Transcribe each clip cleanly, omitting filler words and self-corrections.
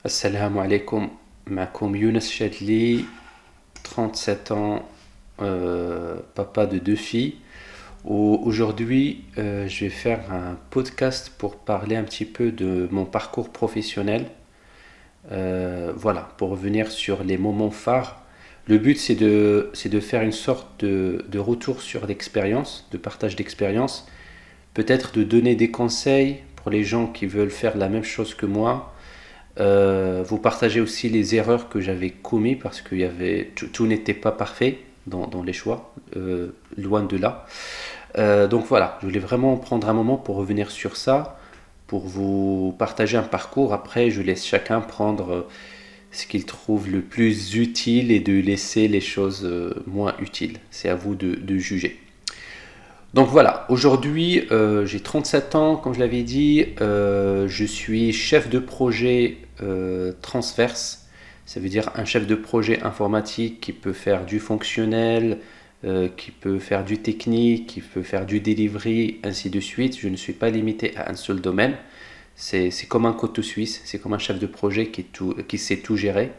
Assalamu alaikum, معكم Younes Chadli, 37 ans, papa de deux filles. Aujourd'hui, je vais faire un podcast pour parler un petit peu de mon parcours professionnel. Voilà, pour revenir sur les moments phares. Le but, c'est de faire une sorte de retour sur l'expérience, de partage d'expérience. Peut-être de donner des conseils pour les gens qui veulent faire la même chose que moi. Vous partagez aussi les erreurs que j'avais commises parce que tout n'était pas parfait dans les choix, loin de là. Donc voilà, je voulais vraiment prendre un moment pour revenir sur ça, pour vous partager un parcours. Après, je laisse chacun prendre ce qu'il trouve le plus utile et de laisser les choses moins utiles. C'est à vous de juger. Donc voilà, aujourd'hui j'ai 37 ans, comme je l'avais dit, je suis chef de projet transverse, ça veut dire un chef de projet informatique qui peut faire du fonctionnel, qui peut faire du technique, qui peut faire du delivery, ainsi de suite. Je ne suis pas limité à un seul domaine, c'est comme un couteau suisse, c'est comme un chef de projet qui sait tout gérer.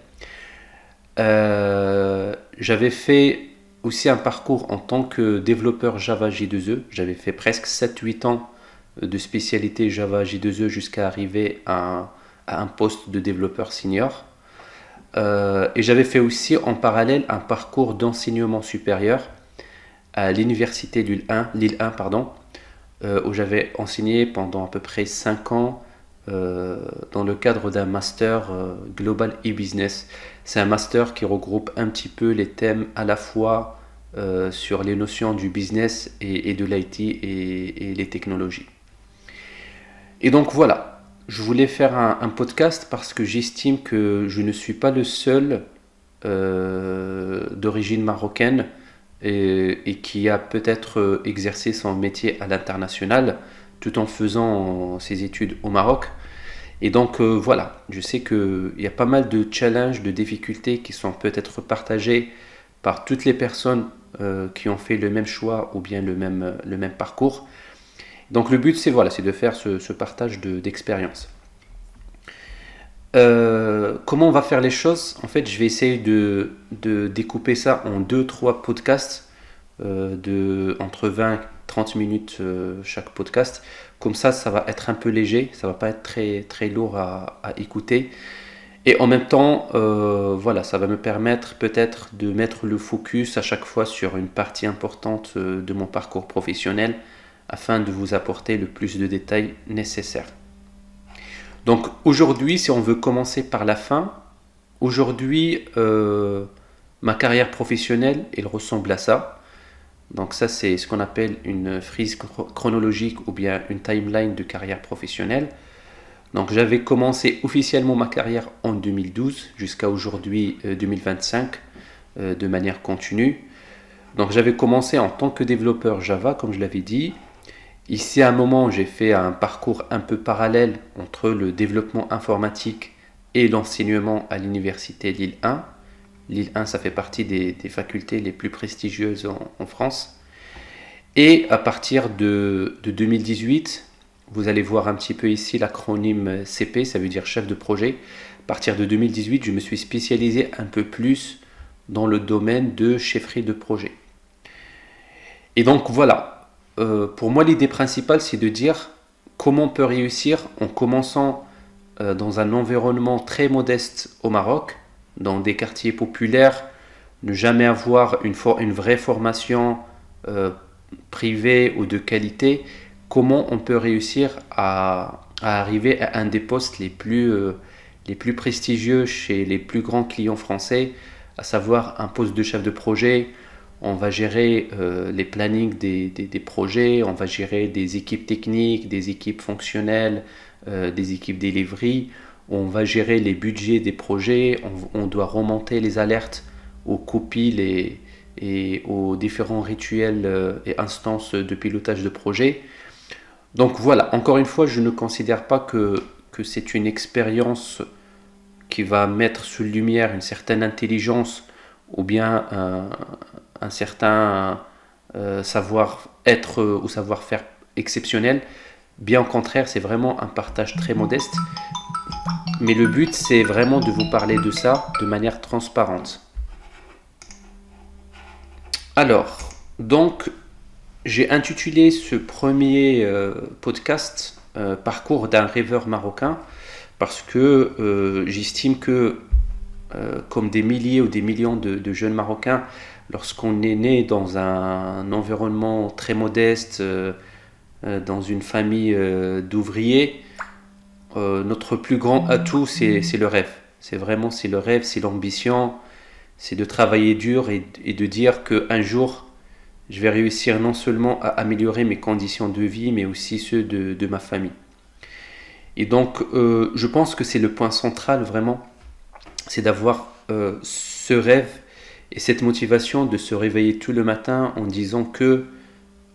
J'avais fait aussi un parcours en tant que développeur Java J2E. J'avais fait presque 7-8 ans de spécialité Java J2E jusqu'à arriver à un poste de développeur senior. Et j'avais fait aussi en parallèle un parcours d'enseignement supérieur à l'université Lille 1, pardon, où j'avais enseigné pendant à peu près 5 ans dans le cadre d'un master Global e-Business. C'est un master qui regroupe un petit peu les thèmes à la fois sur les notions du business et de l'IT et les technologies. Et donc voilà, je voulais faire un podcast parce que j'estime que je ne suis pas le seul d'origine marocaine et qui a peut-être exercé son métier à l'international tout en faisant ses études au Maroc. Et donc voilà, je sais qu'il y a pas mal de challenges, de difficultés qui sont peut-être partagées par toutes les personnes qui ont fait le même choix ou bien le même parcours. Donc le but c'est de faire ce partage d'expérience. Comment on va faire les choses? En fait, je vais essayer de découper ça en 2-3 podcasts entre 20 et 30 minutes chaque podcast. Comme ça va être un peu léger, ça va pas être très, très lourd à écouter. Et en même temps, ça va me permettre peut-être de mettre le focus à chaque fois sur une partie importante de mon parcours professionnel afin de vous apporter le plus de détails nécessaires. Donc aujourd'hui, si on veut commencer par la fin, aujourd'hui, ma carrière professionnelle, elle ressemble à ça. Donc ça, c'est ce qu'on appelle une frise chronologique ou bien une timeline de carrière professionnelle. Donc j'avais commencé officiellement ma carrière en 2012 jusqu'à aujourd'hui 2025 de manière continue. Donc j'avais commencé en tant que développeur Java, comme je l'avais dit. Ici, à un moment, j'ai fait un parcours un peu parallèle entre le développement informatique et l'enseignement à l'université Lille 1. Lille 1, ça fait partie des facultés les plus prestigieuses en France. Et à partir de 2018, vous allez voir un petit peu ici l'acronyme CP, ça veut dire chef de projet. À partir de 2018, je me suis spécialisé un peu plus dans le domaine de chefferie de projet. Et donc voilà. Pour moi, l'idée principale, c'est de dire comment on peut réussir en commençant dans un environnement très modeste au Maroc, dans des quartiers populaires, ne jamais avoir une vraie formation privée ou de qualité. Comment on peut réussir à arriver à un des postes les plus prestigieux chez les plus grands clients français, à savoir un poste de chef de projet. On va gérer les plannings des projets, on va gérer des équipes techniques, des équipes fonctionnelles, des équipes delivery, on va gérer les budgets des projets, on doit remonter les alertes aux copies et aux différents rituels et instances de pilotage de projet. Donc voilà, encore une fois, je ne considère pas que c'est une expérience qui va mettre sous lumière une certaine intelligence ou bien un certain savoir-être ou savoir-faire exceptionnel. Bien au contraire, c'est vraiment un partage très modeste. Mais le but, c'est vraiment de vous parler de ça de manière transparente. Alors, donc, j'ai intitulé ce premier podcast Parcours d'un rêveur marocain parce que j'estime que, comme des milliers ou des millions de jeunes Marocains, lorsqu'on est né dans un environnement très modeste, dans une famille d'ouvriers, notre plus grand atout, c'est le rêve. C'est le rêve, c'est l'ambition, c'est de travailler dur et de dire qu'un jour, je vais réussir non seulement à améliorer mes conditions de vie, mais aussi ceux de ma famille. Et donc, je pense que c'est le point central vraiment, c'est d'avoir ce rêve et cette motivation de se réveiller tout le matin en disant que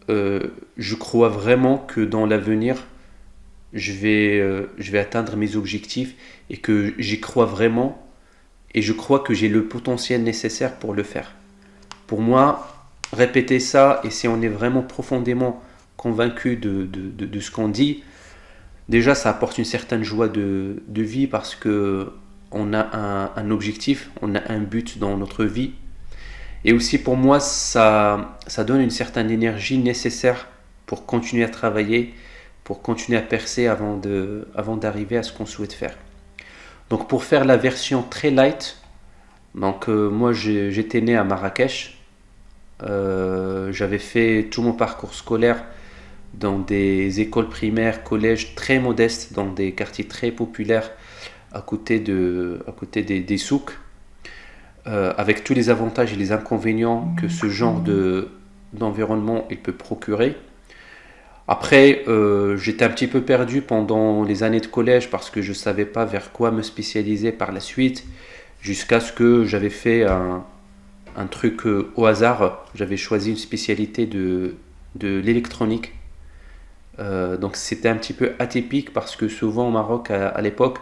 je crois vraiment que dans l'avenir, je vais atteindre mes objectifs et que j'y crois vraiment et je crois que j'ai le potentiel nécessaire pour le faire. Pour moi, répéter ça et si on est vraiment profondément convaincu de ce qu'on dit, déjà ça apporte une certaine joie de vie parce que on a un objectif, on a un but dans notre vie. Et aussi pour moi, ça donne une certaine énergie nécessaire pour continuer à travailler, pour continuer à percer avant d'arriver à ce qu'on souhaite faire. Donc pour faire la version très light, donc moi j'étais né à Marrakech, j'avais fait tout mon parcours scolaire dans des écoles primaires, collèges très modestes, dans des quartiers très populaires à côté des souks, avec tous les avantages et les inconvénients que ce genre d'environnement il peut procurer. Après, j'étais un petit peu perdu pendant les années de collège parce que je ne savais pas vers quoi me spécialiser par la suite, jusqu'à ce que j'avais fait un truc au hasard. J'avais choisi une spécialité de l'électronique. Donc c'était un petit peu atypique parce que souvent au Maroc à l'époque,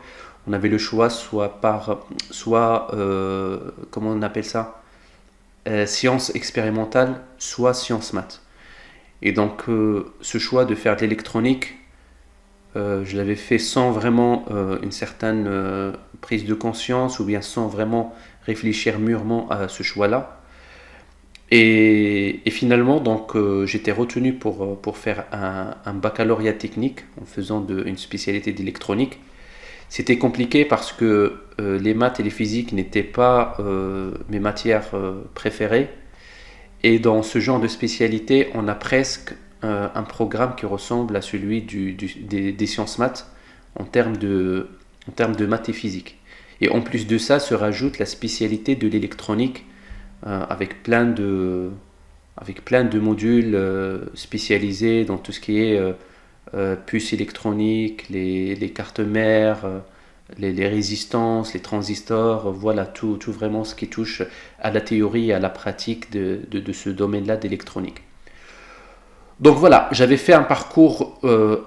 on avait le choix comment on appelle ça, sciences expérimentales, soit sciences maths. Et donc ce choix de faire de l'électronique, je l'avais fait sans vraiment une certaine prise de conscience ou bien sans vraiment réfléchir mûrement à ce choix-là. Et finalement, donc, j'étais retenu pour faire un baccalauréat technique en faisant une spécialité d'électronique. C'était compliqué parce que les maths et les physiques n'étaient pas mes matières préférées. Et dans ce genre de spécialité, on a presque un programme qui ressemble à celui des sciences maths en termes de maths et physique. Et en plus de ça, se rajoute la spécialité de l'électronique avec plein de modules spécialisés dans tout ce qui est puces électroniques, les cartes mères, les résistances, les transistors, voilà tout vraiment ce qui touche à la théorie et à la pratique de ce domaine-là d'électronique. Donc voilà, j'avais fait un parcours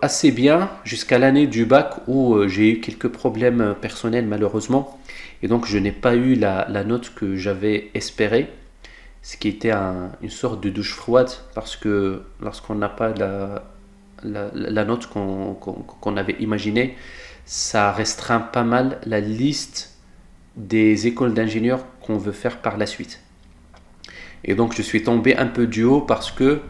assez bien jusqu'à l'année du bac où j'ai eu quelques problèmes personnels malheureusement et donc je n'ai pas eu la note que j'avais espérée, ce qui était une sorte de douche froide parce que lorsqu'on n'a pas la note qu'on avait imaginée, ça restreint pas mal la liste des écoles d'ingénieurs qu'on veut faire par la suite. Et donc je suis tombé un peu du haut parce que